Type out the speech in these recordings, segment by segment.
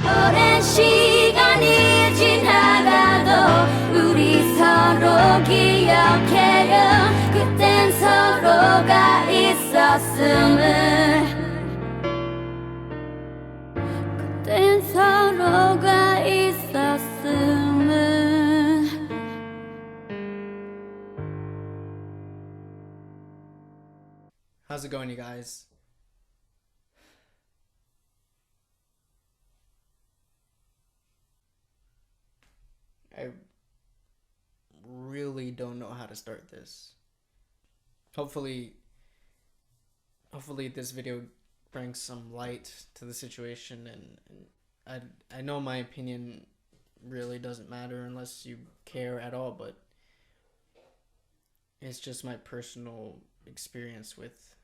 오랜 시간이 지나가도 우리 서로 기억해요. 그땐 서로가 있었음을. 그땐 서로가 있었음을. How's it going, you guys? I really don't know how to start this. Hopefully this video brings some light to the situation, and I know my opinion really doesn't matter unless you care at all, but it's just my personal experience with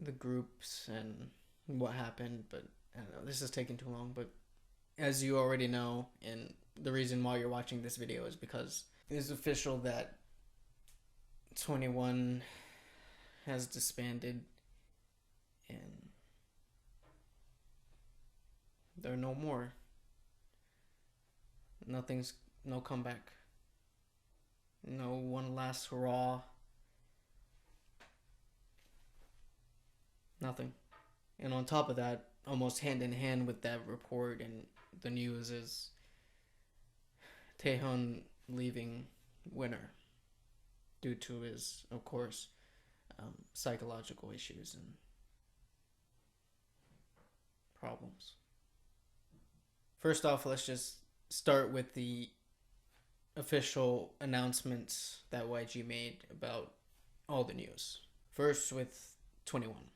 the groups and what happened. But I don't know, this is taking too long. But as you already know, and the reason why you're watching this video is because it is official that 2NE1 has disbanded, and they're no more. No comeback. No one last hurrah. Nothing. And on top of that, almost hand in hand with that report and the news, is Tae Hyun leaving Winner due to his, of course, psychological issues and problems. First off, let's just start with the official announcements that YG made about all the news. First, with 2NE1.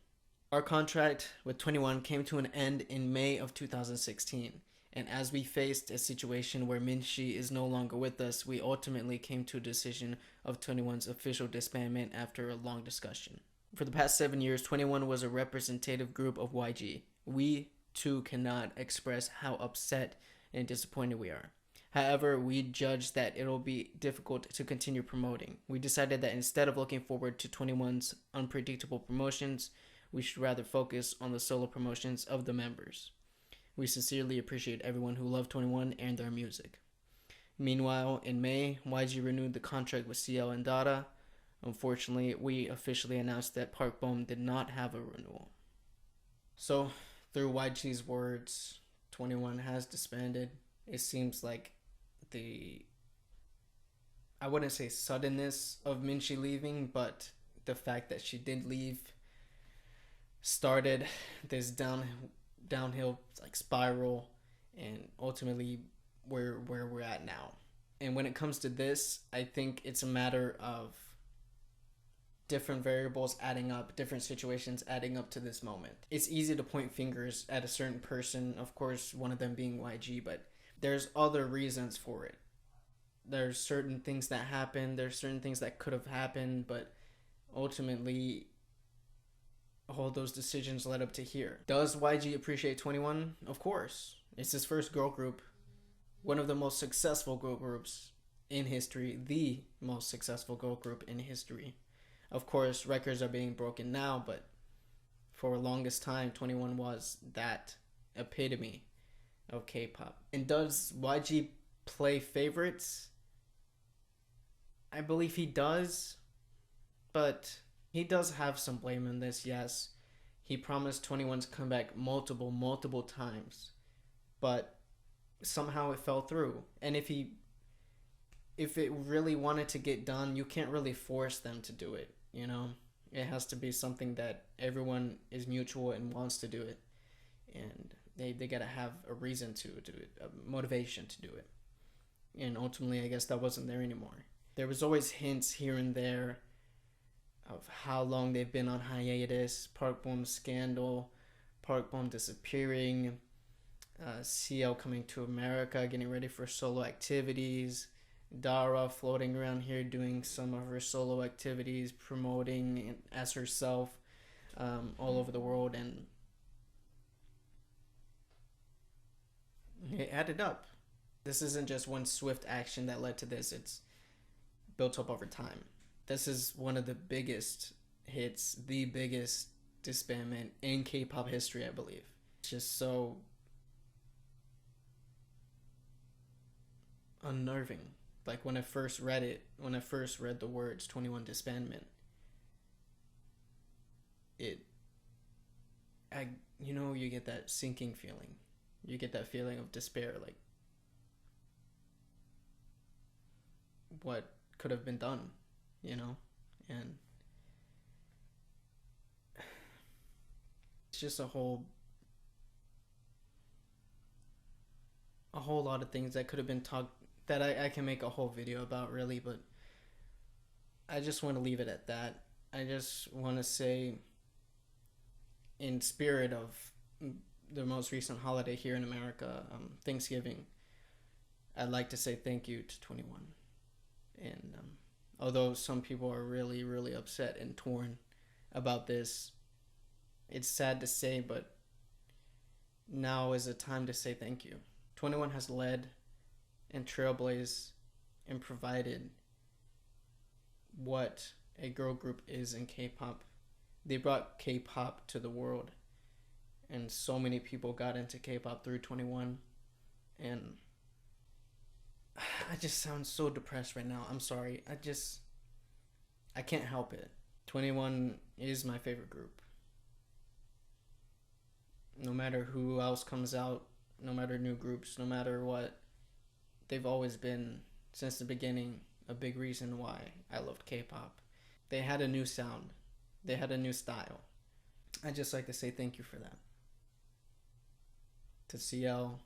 Our contract with 2NE1 came to an end in May of 2016, and as we faced a situation where Minshi is no longer with us, we ultimately came to a decision of 2NE1's official disbandment after a long discussion. For the past 7 years, 2NE1 was a representative group of YG. We, too, cannot express how upset and disappointed we are. However, we judged that it'll be difficult to continue promoting. We decided that instead of looking forward to 2NE1's unpredictable promotions, we should rather focus on the solo promotions of the members. We sincerely appreciate everyone who loved 2NE1 and their music. Meanwhile, in May, YG renewed the contract with CL and Dada. Unfortunately, we officially announced that Park Bom did not have a renewal. So, through YG's words, 2NE1 has disbanded. It seems like I wouldn't say suddenness of Minshi leaving, but the fact that she did leave started this downhill spiral, and ultimately where we're at now. And when it comes to this, I think it's a matter of different variables adding up, different situations adding up to this moment. It's easy to point fingers at a certain person, of course, one of them being YG, but there's other reasons for it. There's certain things that happened, there's certain things that could have happened, but ultimately all those decisions led up to here. Does YG appreciate 2NE1? Of course. It's his first girl group, one of the most successful girl groups in history, the most successful girl group in history. Of course, records are being broken now, but for the longest time, 2NE1 was that epitome of K-pop. And does YG play favorites? I believe he does, but he does have some blame in this, yes. He promised 2NE1's comeback multiple times, but somehow it fell through. And if it really wanted to get done, you can't really force them to do it, you know? It has to be something that everyone is mutual and wants to do it. And they gotta have a reason to do it, a motivation to do it. And ultimately, I guess that wasn't there anymore. There was always hints here and there of how long they've been on hiatus, Park Bom's scandal, Park Bom disappearing, CL coming to America, getting ready for solo activities, Dara floating around here doing some of her solo activities, promoting as herself all over the world, and it added up. This isn't just one swift action that led to this, it's built up over time. This is one of the biggest hits, the biggest disbandment in K-pop history, I believe. It's just so unnerving. Like when I first read the words 2NE1 Disbandment, you get that sinking feeling. You get that feeling of despair, like what could have been done, and it's just a whole lot of things that could have been talked that I can make a whole video about, really, but I just want to leave it at that. I just want to say, in spirit of the most recent holiday here in America, Thanksgiving, I'd like to say thank you to 2NE1. And although some people are really, really upset and torn about this, it's sad to say, but now is a time to say thank you. 2NE1 has led and trailblazed and provided what a girl group is in K-pop. They brought K-pop to the world, and so many people got into K-pop through 2NE1, and I just sound so depressed right now. I'm sorry. I can't help it. 2NE1 is my favorite group. No matter who else comes out, no matter new groups, no matter what, they've always been, since the beginning, a big reason why I loved K-pop. They had a new sound. They had a new style. I'd just like to say thank you for that. To CL,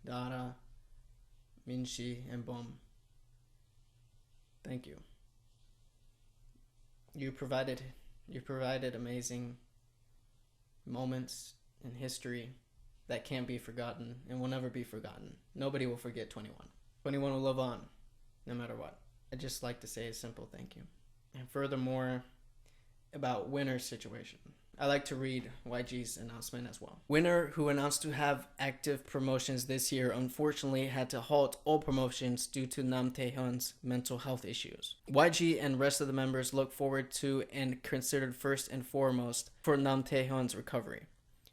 Dara, Minshi, and Bom. Thank you. You provided amazing moments in history that can't be forgotten and will never be forgotten. Nobody will forget 2NE1. 2NE1 will live on, no matter what. I'd just like to say a simple thank you. And furthermore, about Winner's situation, I like to read YG's announcement as well. Winner, who announced to have active promotions this year, unfortunately had to halt all promotions due to Nam Tae Hyun's mental health issues. YG and rest of the members look forward to and considered first and foremost for Nam Tae Hyun's recovery.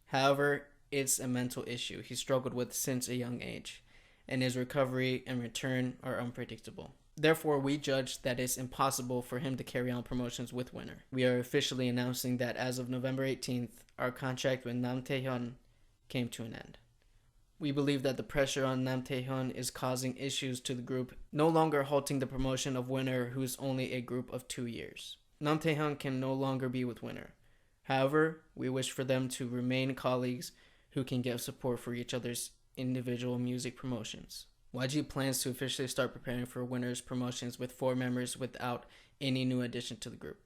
However, it's a mental issue he struggled with since a young age, and his recovery and return are unpredictable. Therefore, we judge that it's impossible for him to carry on promotions with Winner. We are officially announcing that as of November 18th, our contract with Nam Tae Hyun came to an end. We believe that the pressure on Nam Tae Hyun is causing issues to the group, no longer halting the promotion of Winner, who's only a group of 2 years. Nam Tae Hyun can no longer be with Winner. However, we wish for them to remain colleagues who can give support for each other's individual music promotions. YG plans to officially start preparing for Winner's promotions with 4 members without any new addition to the group.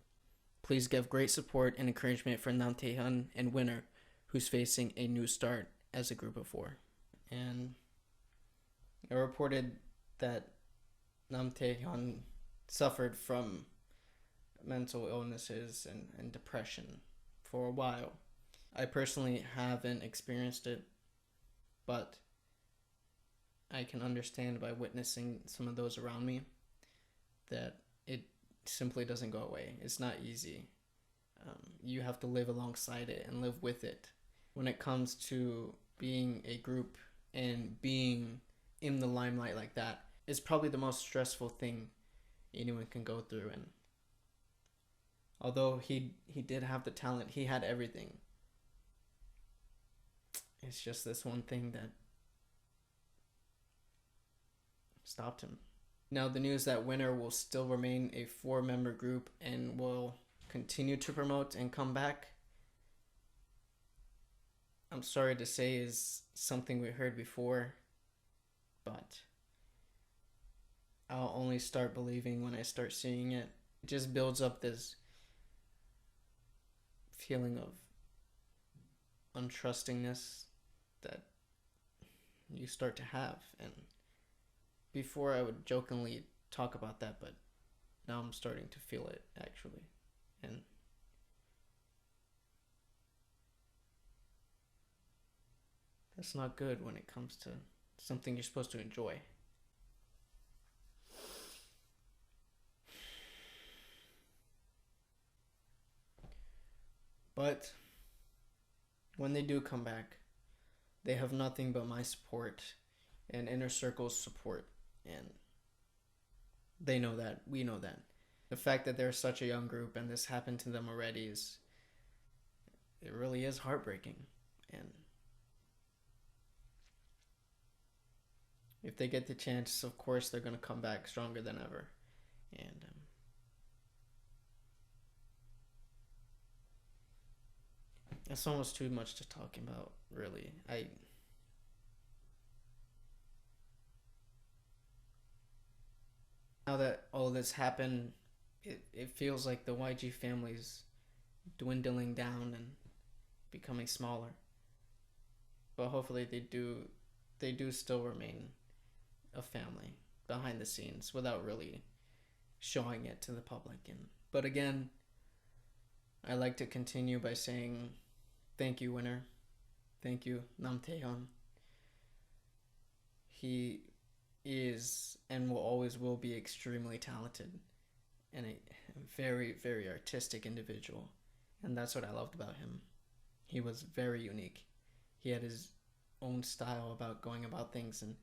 Please give great support and encouragement for Nam Tae Hyun and Winner, who's facing a new start as a group of 4. And it reported that Nam Tae Hyun suffered from mental illnesses and depression for a while. I personally haven't experienced it, but I can understand by witnessing some of those around me that it simply doesn't go away. It's not easy. You have to live alongside it and live with it. When it comes to being a group and being in the limelight like that, it's probably the most stressful thing anyone can go through. And although he did have the talent, he had everything. It's just this one thing that stopped him. Now, the news that Winner will still remain a 4-member group and will continue to promote and come back, I'm sorry to say, is something we heard before, but I'll only start believing when I start seeing it. It just builds up this feeling of untrustingness that you start to have. And before I would jokingly talk about that, but now I'm starting to feel it, actually. And that's not good when it comes to something you're supposed to enjoy. But when they do come back, they have nothing but my support and Inner Circle's support. and they know that, we know that. The fact that they're such a young group and this happened to them already it really is heartbreaking. And if they get the chance, of course they're going to come back stronger than ever. And it's almost too much to talk about, really. Now that all this happened, it feels like the YG family's dwindling down and becoming smaller. But hopefully they do still remain a family behind the scenes without really showing it to the public. But again, I like to continue by saying thank you, winner. Thank you, Nam Tae Hyun. He is and will always will be extremely talented and a very, very artistic individual. And that's what I loved about him. He was very unique. He had his own style about going about things, and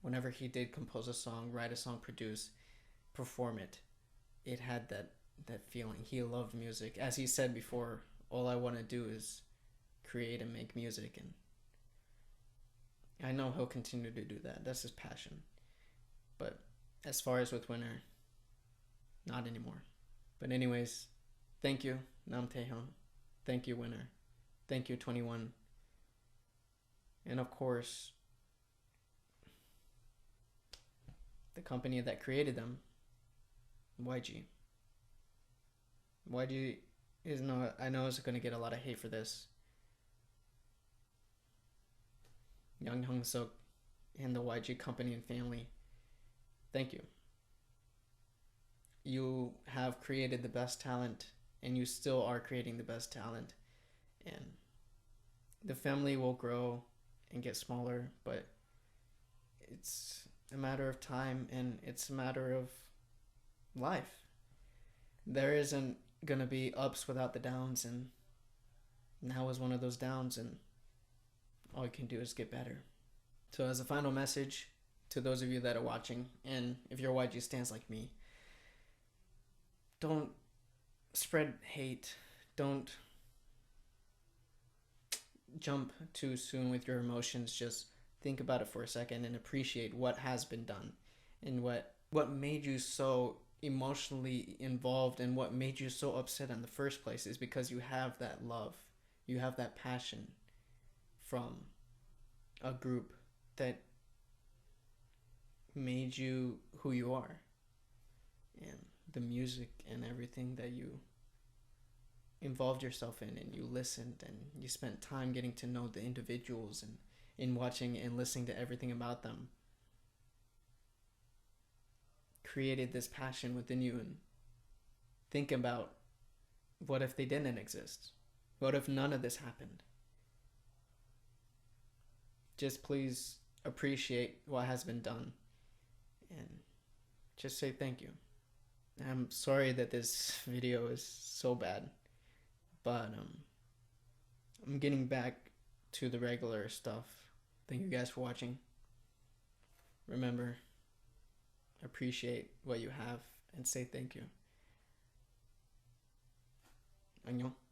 whenever he did compose a song, write a song, produce, perform it, it had that feeling. He loved music. As he said before, all I want to do is create and make music, and I know he'll continue to do that. That's his passion. But as far as with Winner, not anymore. But anyways, thank you, Nam Tae Hyun. Thank you, Winner. Thank you, 2NE1. And of course, the company that created them, YG. YG is not, I know is going to get a lot of hate for this. Young Hung Suk and the YG company and family, thank you. You have created the best talent, and you still are creating the best talent. And the family will grow and get smaller, but it's a matter of time, and it's a matter of life. There isn't gonna be ups without the downs, and now is one of those downs, and all you can do is get better. So as a final message to those of you that are watching, and if you're YG stans like me, don't spread hate. Don't jump too soon with your emotions. Just think about it for a second and appreciate what has been done, and what made you so emotionally involved, and what made you so upset in the first place is because you have that love, you have that passion from a group that made you who you are, and the music and everything that you involved yourself in, and you listened and you spent time getting to know the individuals, and in watching and listening to everything about them, created this passion within you. And think about, what if they didn't exist? What if none of this happened? Just please appreciate what has been done, and just say thank you. I'm sorry that this video is so bad, but I'm getting back to the regular stuff. Thank you guys for watching. Remember, appreciate what you have and say thank you. 안녕.